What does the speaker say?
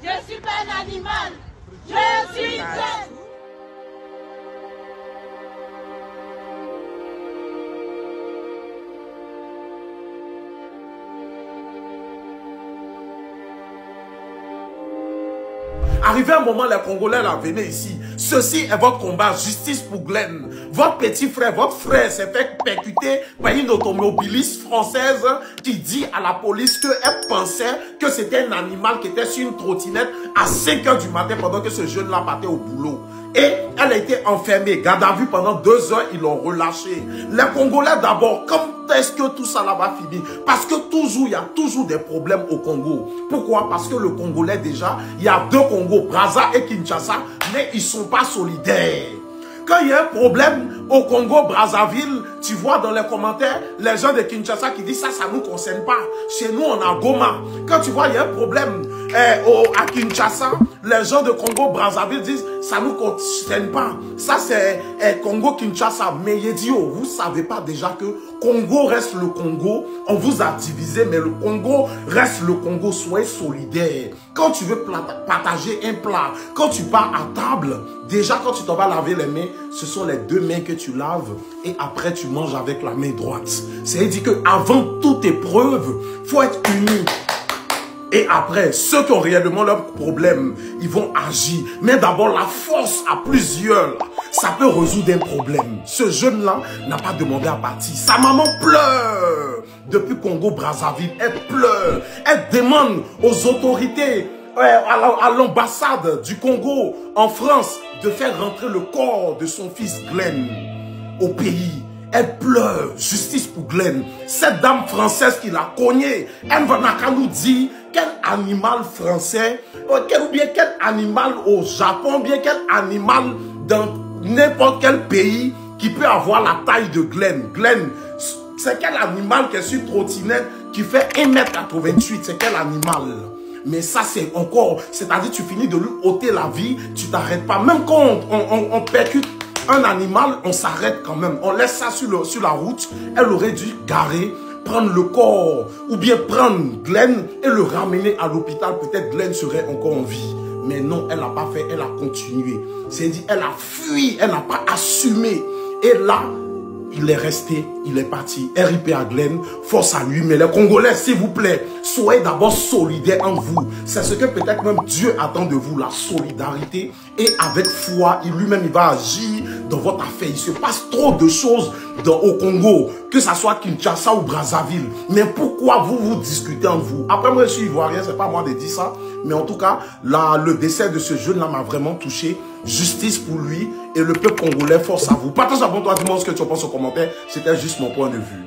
Je ne suis pas un animal. Je suis bête. Arrivé un moment, les Congolais là, venez ici. Ceci est votre combat, justice pour Glenn. Votre petit frère, votre frère s'est fait percuter par une automobiliste française qui dit à la police qu'elle pensait que c'était un animal qui était sur une trottinette à 5 h du matin pendant que ce jeune-là partait au boulot. Et elle a été enfermée, garde à vue pendant 2 heures, ils l'ont relâchée. Les Congolais d'abord, quand est-ce que tout ça là va finir? Parce que toujours, il y a toujours des problèmes au Congo. Pourquoi? Parce que le Congolais déjà, il y a 2 Congos, Brazza et Kinshasa, mais ils ne sont pas solidaires. Quand il y a un problème au Congo-Brazzaville, tu vois dans les commentaires, les gens de Kinshasa qui disent ça ne nous concerne pas. Chez nous, on a Goma. Quand tu vois, il y a un problème à Kinshasa, les gens de Congo-Brazzaville disent ça ne nous concerne pas. Ça, c'est Congo-Kinshasa. Mais Yedio, vous ne savez pas déjà que Congo reste le Congo. On vous a divisé, mais le Congo reste le Congo. Soyez solidaires. Quand tu veux partager un plat, quand tu pars à table, déjà quand tu t'en vas laver les mains, ce sont les 2 mains que tu laves et après tu manges avec la main droite. C'est-à-dire qu'avant toute épreuve, il faut être unis. Et après, ceux qui ont réellement leurs problèmes, ils vont agir. Mais d'abord, la force à plusieurs, ça peut résoudre un problème. Ce jeune-là n'a pas demandé à partir. Sa maman pleure. Depuis Congo-Brazzaville, elle pleure. Elle demande aux autorités, à l'ambassade du Congo en France, de faire rentrer le corps de son fils Glenn au pays. Elle pleure, justice pour Glenn. Cette dame française qui l'a cogné, elle n'a qu'à nous dire quel animal français, ou bien quel animal au Japon, bien quel animal dans n'importe quel pays qui peut avoir la taille de Glenn. Glenn, c'est quel animal qui est sur trottinette qui fait 1,88 m, c'est quel animal? Mais ça, c'est encore, c'est-à-dire tu finis de lui ôter la vie, tu t'arrêtes pas. Même quand on percute un animal, on s'arrête quand même. On laisse ça sur la route. Elle aurait dû garer, prendre le corps, ou bien prendre Glenn et le ramener à l'hôpital. Peut-être Glenn serait encore en vie. Mais non, elle n'a pas fait, elle a continué. C'est-à-dire, elle a fui, elle n'a pas assumé. Et là, il est resté, il est parti. RIP à Glenn, force à lui. Mais les Congolais, s'il vous plaît, soyez d'abord solidaires en vous. C'est ce que peut-être même Dieu attend de vous, la solidarité. Et avec foi, lui-même, il va agir dans votre affaire. Il se passe trop de choses au Congo, que ce soit Kinshasa ou Brazzaville. Mais pourquoi vous discutez en vous? Après, moi, je suis ivoirien, c'est pas à moi de dire ça. Mais en tout cas, là, le décès de ce jeune-là m'a vraiment touché. Justice pour lui et le peuple congolais, force à vous. Partage, abonne-toi, dis-moi ce que tu en penses au commentaire. C'était juste mon point de vue.